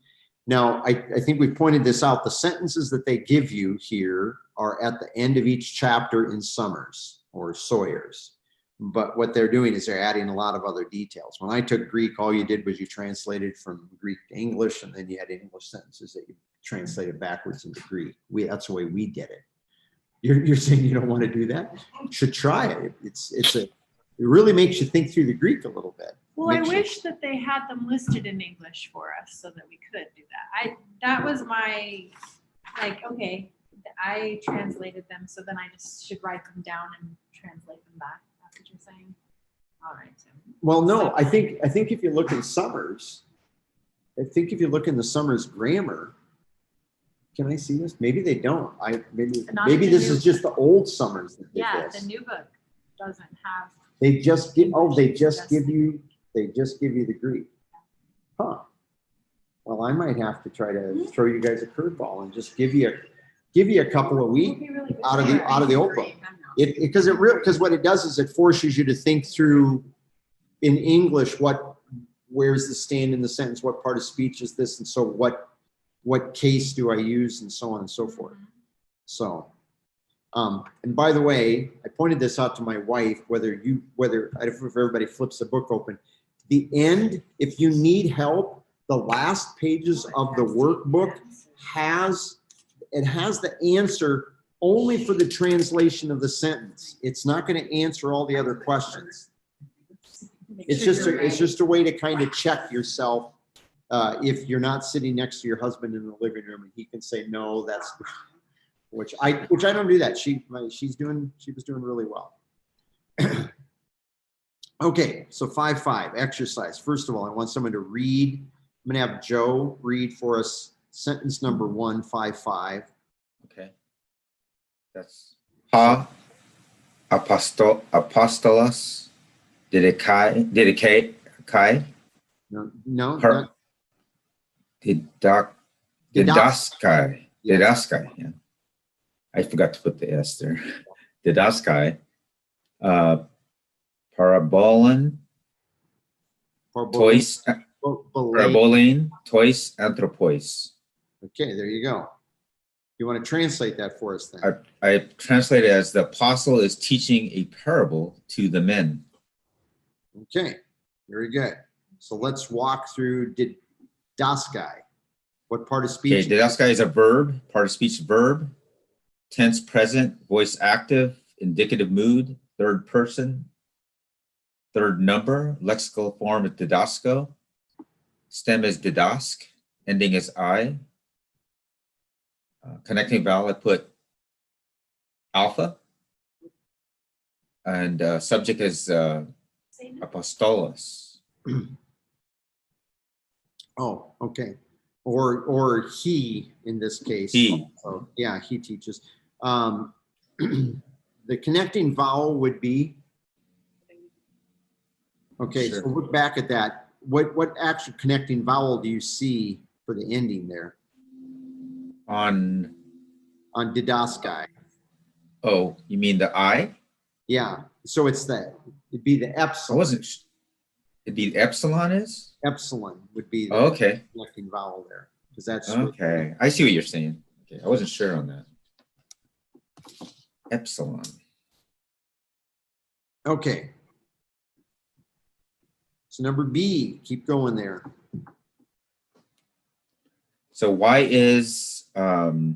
Now, I think we pointed this out. The sentences that they give you here are at the end of each chapter in Summers or Sawyer's. But what they're doing is they're adding a lot of other details. When I took Greek, all you did was you translated from Greek to English, and then you had English sentences that you translated backwards into Greek. That's the way we did it. You're saying you don't want to do that? You should try it. It really makes you think through the Greek a little bit. Well, I Makes you- wish that they had them listed in English for us so that we could do that. That was my, like, okay, I translated them, so then I just should write them down and translate them back. That's what you're saying? All right, Tim. Well, no, I think if you look in Summers, I think if you look in the Summers grammar, can I see this? Maybe they don't. Not Maybe in this the is just the old Summers that did Yeah, this. the new book doesn't have. They just give Just- they just give you the Greek. Huh. Well, I might have to try to throw you guys a curveball and just give you a couple of weeks out of the old book. Because what it does is it forces you to think through in English where's the stand in the sentence, what part of speech is this, and so what case do I use, and so on and so forth. So, and by the way, I pointed this out to my wife, if everybody flips the book open, the end, if you need help, the last pages of the workbook has the answer only for the translation of the sentence. It's not going to answer all the other questions. It's just a way to kind of check yourself. If you're not sitting next to your husband in the living room and he can say, no, that's, which I don't do that. She was doing really well. Okay. So 5-5 exercise. First of all, I want someone to read. I'm going to have Joe read for us sentence number 1, 5-5. Okay. That's apostolos didicai No, Her- didaskai. Yeah. I forgot to put the S there. Didaskai. Parabolin. Tois. Parabolin. Tois anthropois. Okay, there you go. You want to translate that for us then? I translate it as the apostle is teaching a parable to the men. Okay, very good. So let's walk through didaskai. What part of speech? Okay, didaskai is a verb, part of speech verb, tense present, voice active, indicative mood, third person, third number, lexical form is didasko, stem is didask, ending is I. Connecting vowel, I put alpha. And subject is apostolos. Oh, okay. Or he in this case. He. Oh, yeah, he teaches. The connecting vowel would be. Okay, Sure. so look back at that. What actual connecting vowel do you see for the ending there On, on didaskai? oh, you mean the I? Yeah, so it'd be the I epsilon. wasn't, it'd be epsilon is? Epsilon would be the Oh, okay, connecting vowel there, because that's okay. I see what you're saying. Okay, I wasn't sure on that. Epsilon. okay. So number B, keep going there. So why is parabolane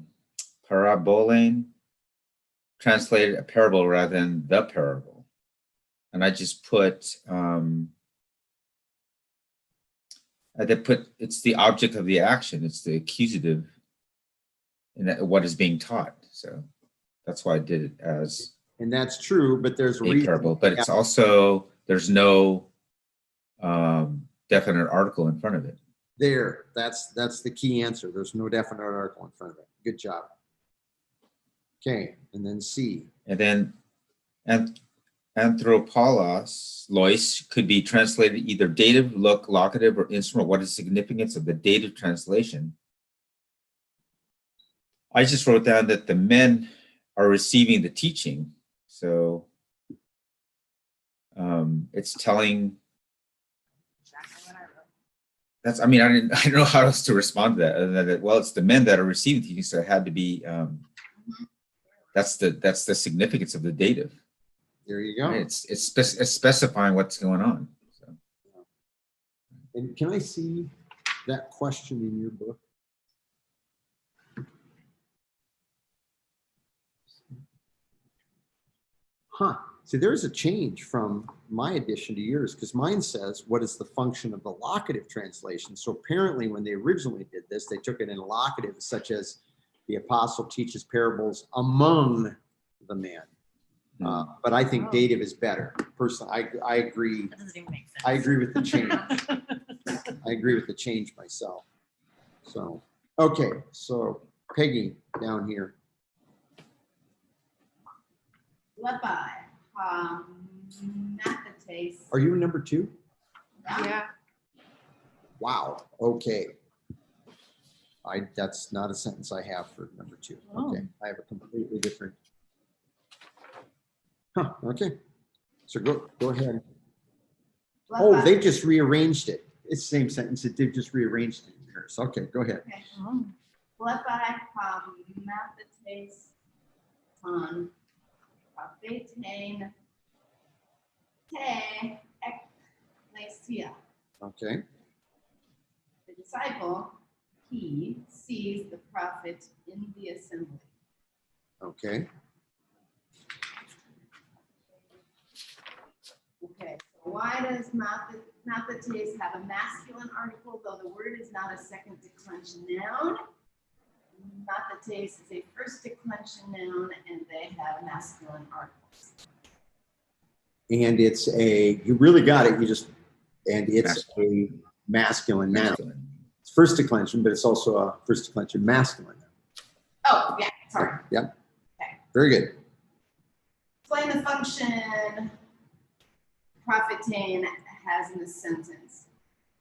translated a parable rather than the parable? And I just put, it's the object of the action. It's the accusative in what is being taught. So that's why I did it as And that's true, but there's a a reason. parable, but it's also, there's no definite article in front of it. There, that's the key answer. There's no definite article in front of it. Good job. Okay, and then C. And then anthropolos, lois, could be translated either dative, locative, or instrument. What is the significance of the dative translation? I just wrote down that the men are receiving the teaching. So it's telling, Exactly what That's, I mean, I don't know how else to respond to that, other than that, well, it's the men that are receiving teaching, so it had to be, that's the significance of the dative. There you go. Right? It's specifying what's going on. So. And can I see that question in your book? Huh. See, there's a change from my edition to yours, because mine says, what is the function of the locative translation? So apparently when they originally did this, they took it in locative, such as the apostle teaches parables among the men. But I think dative is better. Personally, I agree. That doesn't even make sense. I agree with the change. I agree with the change myself. So, okay, so Peggy down here. Lepi, Mathates. Are you number 2? Yeah. Wow, okay. That's not a sentence I have for number 2. Okay, I have a completely different. Huh, okay. So go ahead. Oh, Lepi. they just rearranged it. It's the same sentence. It did just rearranged it in yours. Okay, go ahead. Okay. Oh. Lepi, Mathates, on prophetain, te, ecclesia. Okay, The disciple, he sees the prophet in the assembly. okay. Okay, so why does Mathates have a masculine article, though the word is not a second declension noun? Mathates is a first declension noun, and they have masculine articles. And it's you really got it. It's a masculine noun. Masculine. It's first declension, but it's also a first declension masculine. Oh, yeah, sorry. Very good. Explain the function prophetain has in the sentence.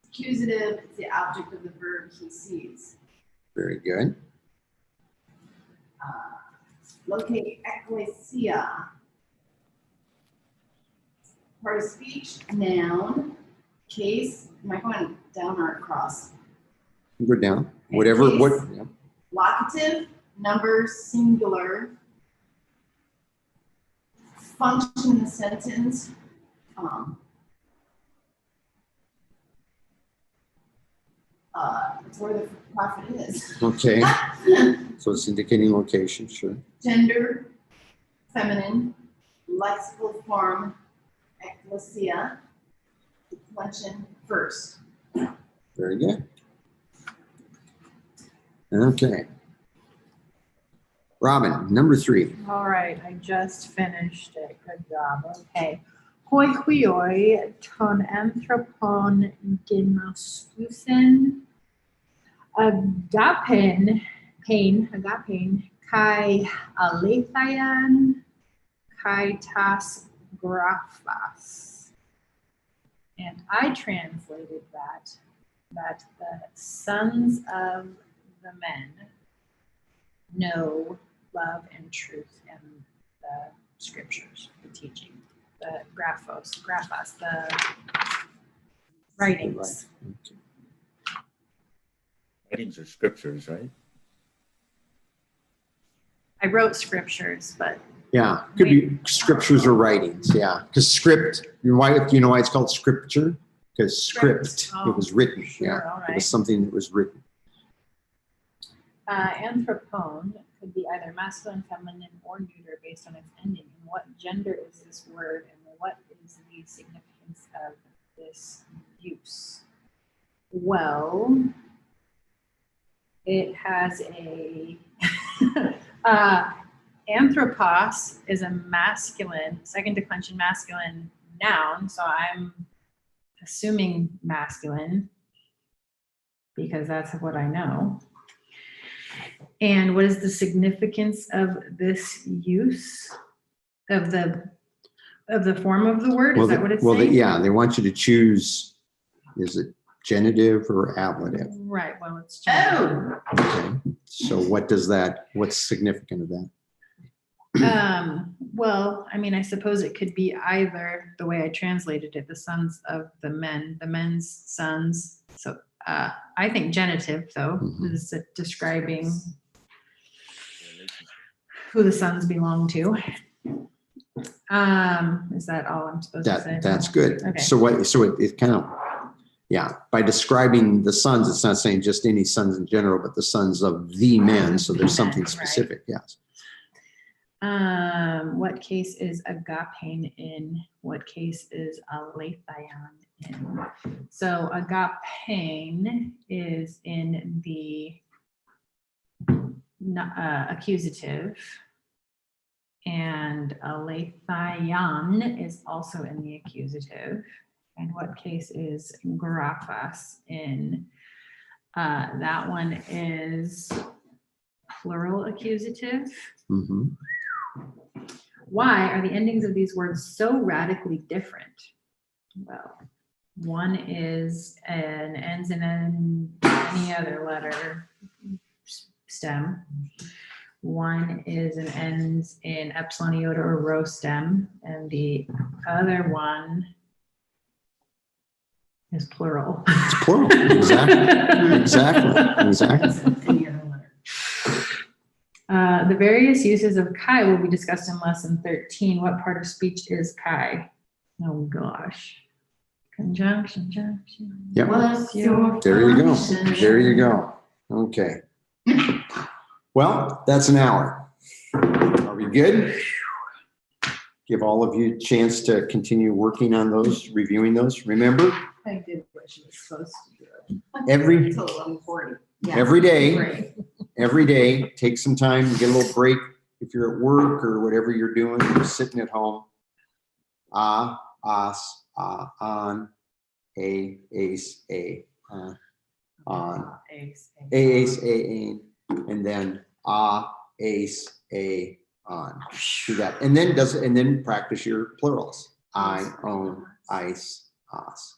Accusative is the object of the verb he sees. Very good. Locate ecclesia. Part of speech, noun, case, am I going down or across? Go down. Whatever. Case. What? Yeah. Locative, number, singular. Function in the sentence. It's where the prophet is. Okay. So it's indicating location. Sure. Gender, feminine, lexical form, ecclesia, declension, first. Very good. Okay. Robin, number 3. All right, I just finished it. Good job. Okay. Hoi huioi ton anthropon genosusen agapen kai alethian kai tas graphas. And I translated that the sons of the men know love and truth and the scriptures, the teaching, the graphos, the writings. Okay. Writings are scriptures, right? I wrote scriptures, but Yeah, could be scriptures or writings. Yeah, because script. You know why it's called scripture? Because script. Oh, it was written. sure, Yeah, all it right. was something that was written. Anthropone could be either masculine, feminine, or neuter based on its ending. And what gender is this word, and what is the significance of this use? Well, it has a anthropos is a masculine, second declension masculine noun, so I'm assuming masculine because that's what I know. And what is the significance of this use of the form of the word? Is that what it's saying? Yeah, they want you to choose. Is it genitive or ablative? Right. Well, it's gender. Okay. So what's significant of that? Well, I mean, I suppose it could be either the way I translated it, the sons of the men, the men's sons. So I think genitive though Mhm. is describing who the sons belong to. Is that all I'm supposed to say? That's good. Okay. So it kind of, yeah, by describing the sons, it's not saying just any sons in general, but the sons of the men. So there's something Right. specific. Yes. What case is agapein in? What case is aletheia in? So agapein is in the accusative, and aletheion is also in the accusative. And what case is graphos in? That one is plural accusative. Mm-hmm. Why are the endings of these words so radically different? Well, one is and ends in any other letter stem. One is and ends in epsilon iota or rho stem, and the other one is plural. It's plural. Exactly. Any other letter. The various uses of chi will be discussed in lesson 13. What part of speech is chi? Oh gosh. Conjunction, junction. Yep. What's your There you go. function? There you go. Okay. Well, that's an hour. Are we good? Give all of you a chance to continue working on those, reviewing those. Remember, I did what she was supposed to do. Every- Till 11:40. Yeah. every day, take some time, get a little break. If you're at work or whatever you're doing, you're sitting at home. As, on, a, ace, a, on, Ace. ace, a, and then ace, a, on. Do that, and then practice your plurals. I, own, ice, as,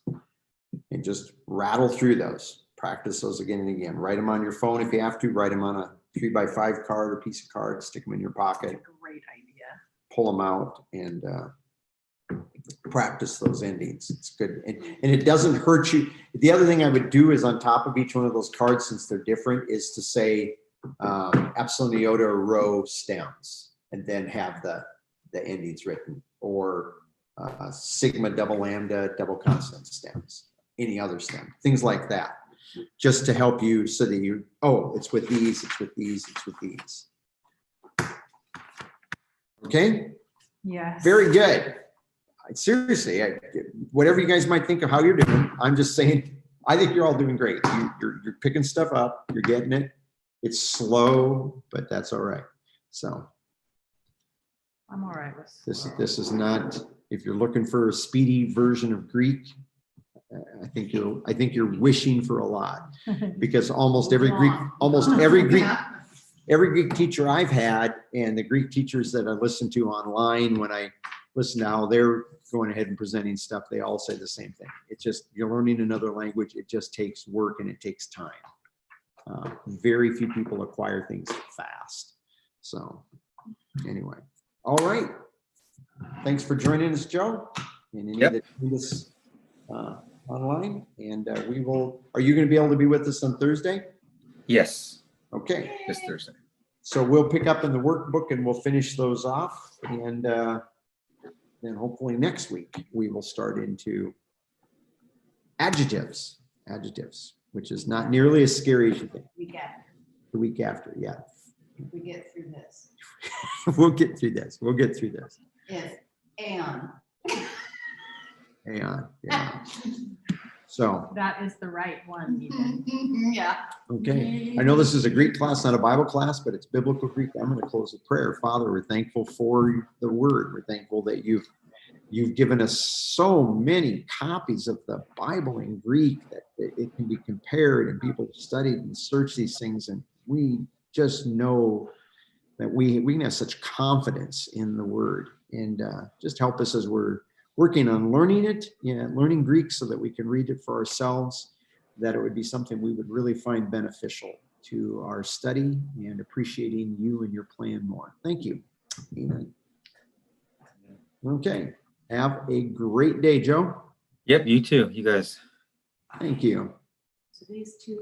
and just rattle through those. Practice those again and again. Write them on your phone if you have to. Write them on a 3x5 card or piece of card. Stick them in your pocket. Great idea. Pull them out and practice those endings. It's good, and it doesn't hurt you. The other thing I would do is on top of each one of those cards, since they're different, is to say epsilon iota or rho stems, and then have the endings written, or sigma double lambda double consonant stems, any other stem, things like that, just to help you so that you, oh, it's with these, it's with these, it's with these. Okay, Yes. very good. Seriously, whatever you guys might think of how you're doing, I'm just saying, I think you're all doing great. You're picking stuff up, you're getting it. It's slow, but that's all right. So I'm all right with this is not, if you're looking for a speedy version of Greek, I think you're wishing for a lot, because almost every Greek teacher I've had, and the Greek teachers that I listen to online, when I listen to how they're going ahead and presenting stuff, they all say the same thing. It's just, you're learning another language. It just takes work and it takes time. Very few people acquire things fast. So anyway, all right. Thanks for joining us, Joe. And you need to do this online, and we will, are you going to be able to be with us on Thursday? Yes, Okay. this Thursday. So we'll pick up in the workbook and we'll finish those off, and then hopefully next week we will start into adjectives, which is not nearly as scary as you think. The week after, yeah. If we get through this. We'll get through this. It's and. Hang on. Yeah. So, that is the right one even. Yeah. okay. I know this is a Greek class, not a Bible class, but it's biblical Greek. I'm going to close with prayer. Father, we're thankful for the word. We're thankful that you've given us so many copies of the Bible in Greek that it can be compared, and people have studied and searched these things. And we just know that we can have such confidence in the word, and just help us as we're working on learning it, learning Greek, so that we can read it for ourselves, that it would be something we would really find beneficial to our study and appreciating you and your plan more. Thank you. Amen. Okay. Have a great day, Joe. Yep, you too. You guys. Thank you. So these two